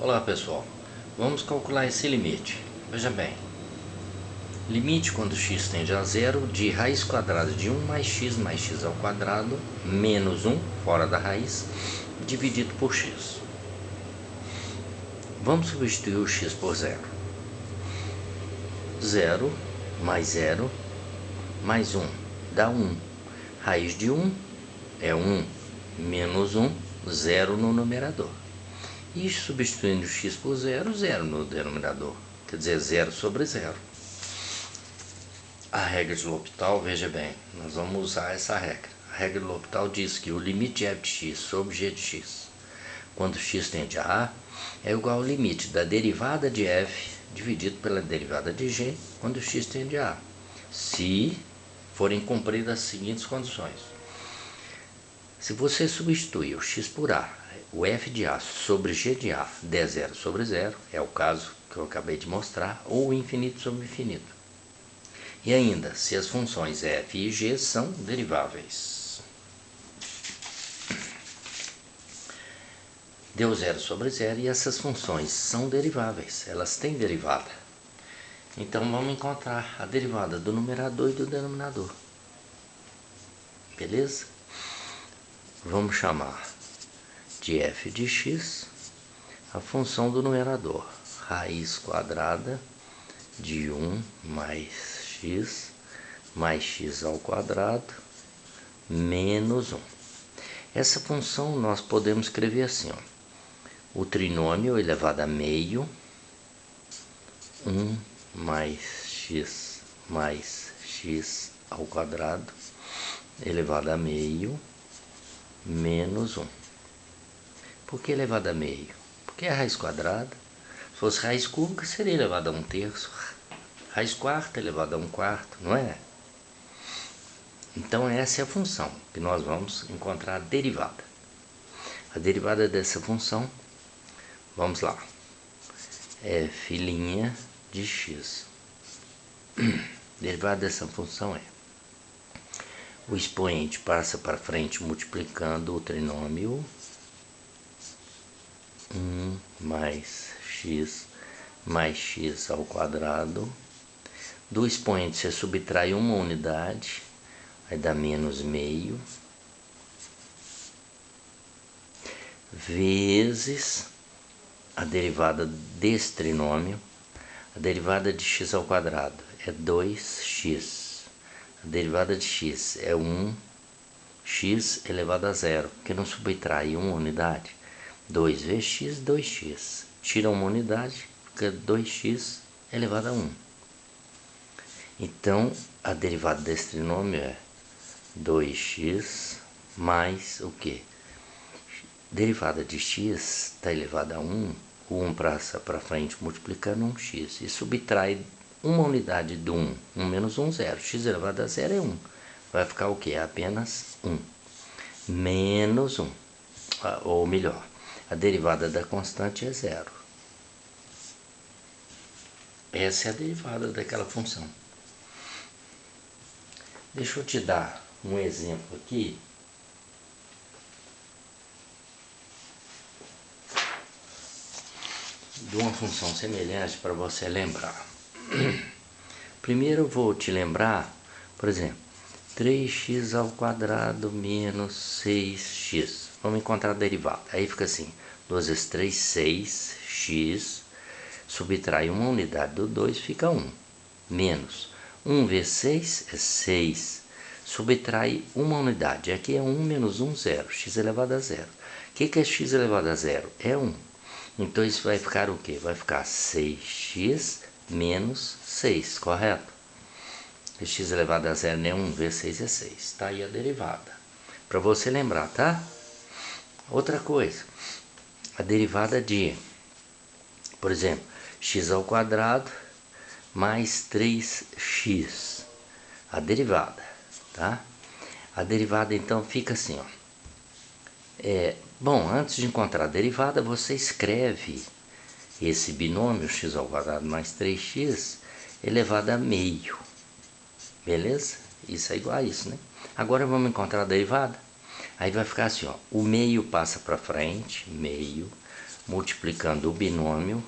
Olá pessoal, vamos calcular esse limite. Veja bem, limite quando x tende a zero de raiz quadrada de 1 mais x ao quadrado menos 1, fora da raiz, dividido por x. Vamos substituir o x por zero. 0 mais 1 dá 1. Raiz de 1 é 1 menos 1, 0 no numerador. E substituindo x por zero, zero no denominador. Quer dizer, 0 sobre 0. A regra de L'Hopital, veja bem, nós vamos usar essa regra. A regra de L'Hopital diz que o limite de f de x sobre g de x, quando x tende a a, é igual ao limite da derivada de f dividido pela derivada de g, quando x tende a a, se forem cumpridas as seguintes condições. Se você substituir o x por a, o f de a sobre g de a der 0 sobre 0, é o caso que eu acabei de mostrar, ou infinito sobre infinito. E ainda, se as funções f e g são deriváveis. Deu 0 sobre 0 e essas funções são deriváveis, elas têm derivada. Então vamos encontrar a derivada do numerador e do denominador. Beleza? Vamos chamar de f de x a função do numerador, raiz quadrada de 1 mais x ao quadrado menos 1. Essa função nós podemos escrever assim, ó, o trinômio elevado a meio, 1 mais x ao quadrado elevado a meio menos 1. Por que elevado a meio? Porque é a raiz quadrada. Se fosse raiz cúbica, seria elevado a 1/3. Raiz quarta elevado a 1/4, não é? Então essa é a função que nós vamos encontrar a derivada. A derivada dessa função, vamos lá, f' de x. Derivada dessa função é: o expoente passa para frente multiplicando o trinômio 1 mais x ao quadrado. Do expoente você subtrai uma unidade, vai dar menos meio, vezes a derivada desse trinômio. A derivada de x ao quadrado é 2x. A derivada de x é 1x elevado a zero, que não subtrai uma unidade. 2 vezes x, 2x. Tira uma unidade, fica 2x elevado a 1. Então, a derivada desse trinômio é 2x mais o quê? Derivada de x está elevada a 1, o 1 passa para frente multiplicando 1x, e subtrai uma unidade do 1, 1 menos 1, 0. X elevado a 0 é 1. Vai ficar o quê? Apenas 1. Menos 1. Ou melhor, a derivada da constante é 0. Essa é a derivada daquela função. Deixa eu te dar um exemplo aqui. De uma função semelhante para você lembrar. Primeiro eu vou te lembrar, por exemplo, 3x ao quadrado menos 6x. Vamos encontrar a derivada. Aí fica assim, 2 vezes 3, 6x, subtrai uma unidade do 2, fica 1. Menos 1 vezes 6 é 6, subtrai uma unidade. Aqui é 1 menos 1, 0, x elevado a 0. O que é x elevado a 0? É 1. Então isso vai ficar o quê? Vai ficar 6x menos 6, correto? X elevado a 0 não é 1 vezes 6 é 6. Está aí a derivada. Para você lembrar, tá? Outra coisa, a derivada de, por exemplo, x ao quadrado mais 3x. A derivada, tá? A derivada então fica assim, ó. Bom, antes de encontrar a derivada, você escreve esse binômio x ao quadrado mais 3x elevado a meio. Beleza? Isso é igual a isso, né? Agora vamos encontrar a derivada. Aí vai ficar assim, ó. O meio passa para frente, meio. multiplicando o binômio,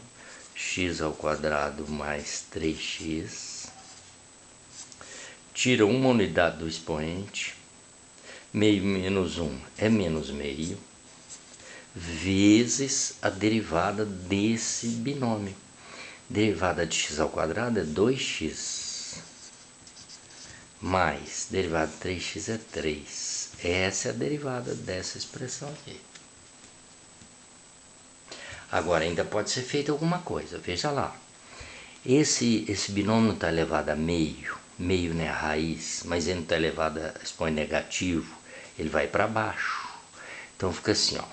x ao quadrado mais 3x, tira uma unidade do expoente, meio menos 1 é menos meio, vezes a derivada desse binômio. Derivada de x ao quadrado é 2x, mais derivada de 3x é 3. Essa é a derivada dessa expressão aqui. Agora, ainda pode ser feita alguma coisa, veja lá. Esse binômio não está elevado a meio, meio não é a raiz, mas ele não está elevado a expoente negativo, ele vai para baixo. Então fica assim, ó.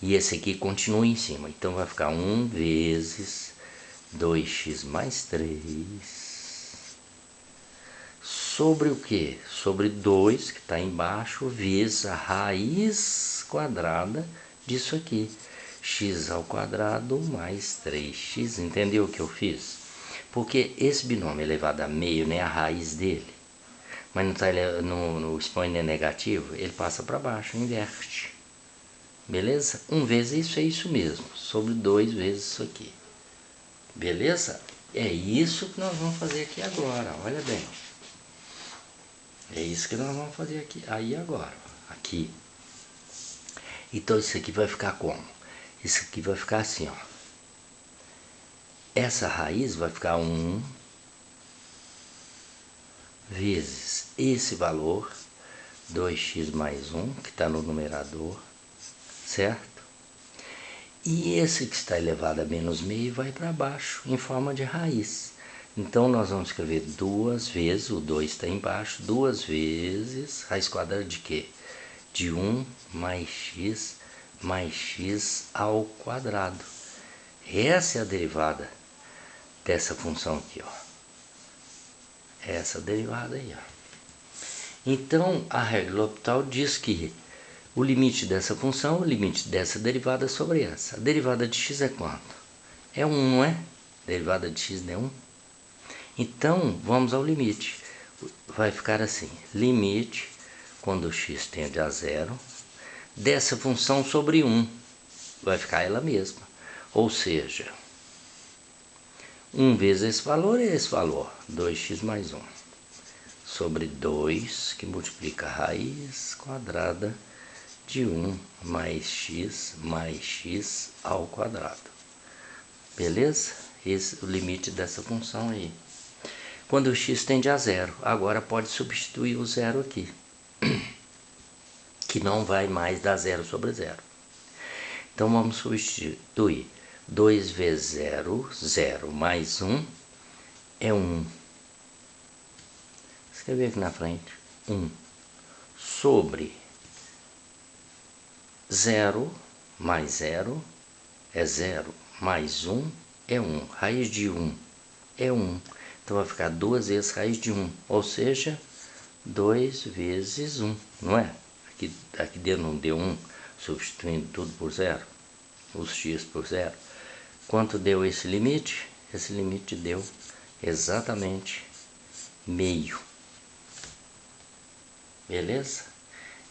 E esse aqui continua em cima, então vai ficar 1 vezes 2x mais 3 sobre o que? Sobre 2, que está embaixo, vezes a raiz quadrada disso aqui. X ao quadrado mais 3x. Entendeu o que eu fiz? Porque esse binômio elevado a meio, né, a raiz dele, mas não está no expoente negativo, ele passa para baixo, inverte. Beleza? 1 vezes isso é isso mesmo, sobre 2 vezes isso aqui. Beleza? É isso que nós vamos fazer aqui agora, olha bem. É isso que nós vamos fazer aqui, aí agora, aqui. Então isso aqui vai ficar como? Isso aqui vai ficar assim, ó. Essa raiz vai ficar 1 vezes esse valor, 2x mais 1, que está no numerador, certo? E esse que está elevado a menos meio vai para baixo, em forma de raiz. Então, nós vamos escrever 2 vezes, o 2 está embaixo, 2 vezes, raiz quadrada de quê? De 1 mais x ao quadrado. Essa é a derivada dessa função aqui, ó. Essa derivada aí, ó. Então, a regra L'Hopital diz que o limite dessa função, o limite dessa derivada sobre essa. A derivada de x é quanto? É 1, não é? Derivada de x é 1. Então, vamos ao limite. Vai ficar assim, limite, quando x tende a 0, dessa função sobre 1. Vai ficar ela mesma. Ou seja, 1 vezes esse valor é esse valor, 2x mais 1. Sobre 2, que multiplica a raiz quadrada de 1 mais x ao quadrado. Beleza? Esse é o limite dessa função aí. Quando o x tende a 0, agora pode substituir o 0 aqui, que não vai mais dar 0 sobre 0. Então vamos substituir 2 vezes 0, 0 mais 1 é 1. Escrever aqui na frente, 1 sobre 0 mais 0 é 0, mais 1 é 1, raiz de 1 é 1, então vai ficar 2 vezes raiz de 1, ou seja, 2 vezes 1, não é? Aqui dentro não deu 1, substituindo tudo por 0, os x por 0. Quanto deu esse limite? Esse limite deu exatamente meio. Beleza?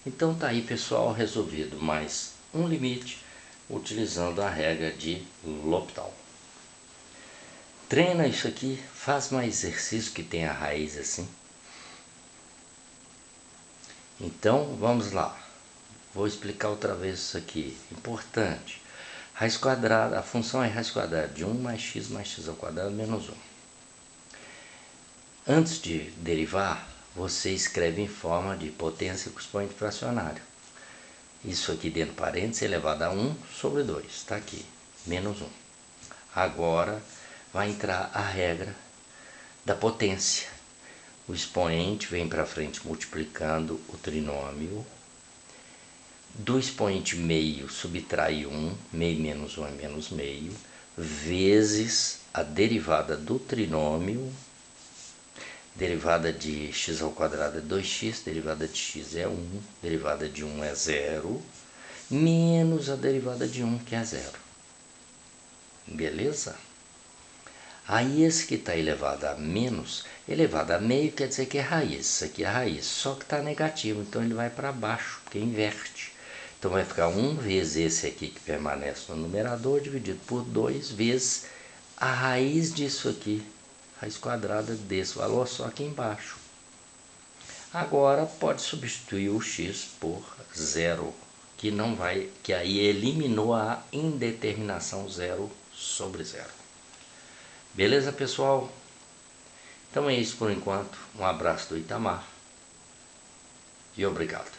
Então tá aí, pessoal, resolvido mais um limite utilizando a regra de L'Hopital. Treina isso aqui, faz mais exercício que tem a raiz assim. Então vamos lá, vou explicar outra vez isso aqui, importante. Raiz quadrada, a função é raiz quadrada de 1 mais x ao quadrado menos 1. Antes de derivar, você escreve em forma de potência com expoente fracionário. Isso aqui dentro do parênteses elevado a 1 sobre 2, está aqui, menos 1. Agora vai entrar a regra da potência. O expoente vem para frente multiplicando o trinômio. Do expoente meio subtrai 1, meio menos 1 é menos meio, vezes a derivada do trinômio. Derivada de x ao quadrado é 2x, derivada de x é 1, derivada de 1 é 0, menos a derivada de 1, que é 0. Beleza? Aí esse que está elevado a menos, elevado a meio quer dizer que é raiz, isso aqui é raiz, só que está negativo, então ele vai para baixo, porque inverte. Então vai ficar 1 vezes esse aqui que permanece no numerador, dividido por 2 vezes a raiz disso aqui, raiz quadrada desse valor só aqui embaixo. Agora pode substituir o x por zero, que não vai, que aí eliminou a indeterminação 0 sobre 0. Beleza, pessoal? Então é isso por enquanto. Um abraço do Itamar e obrigado.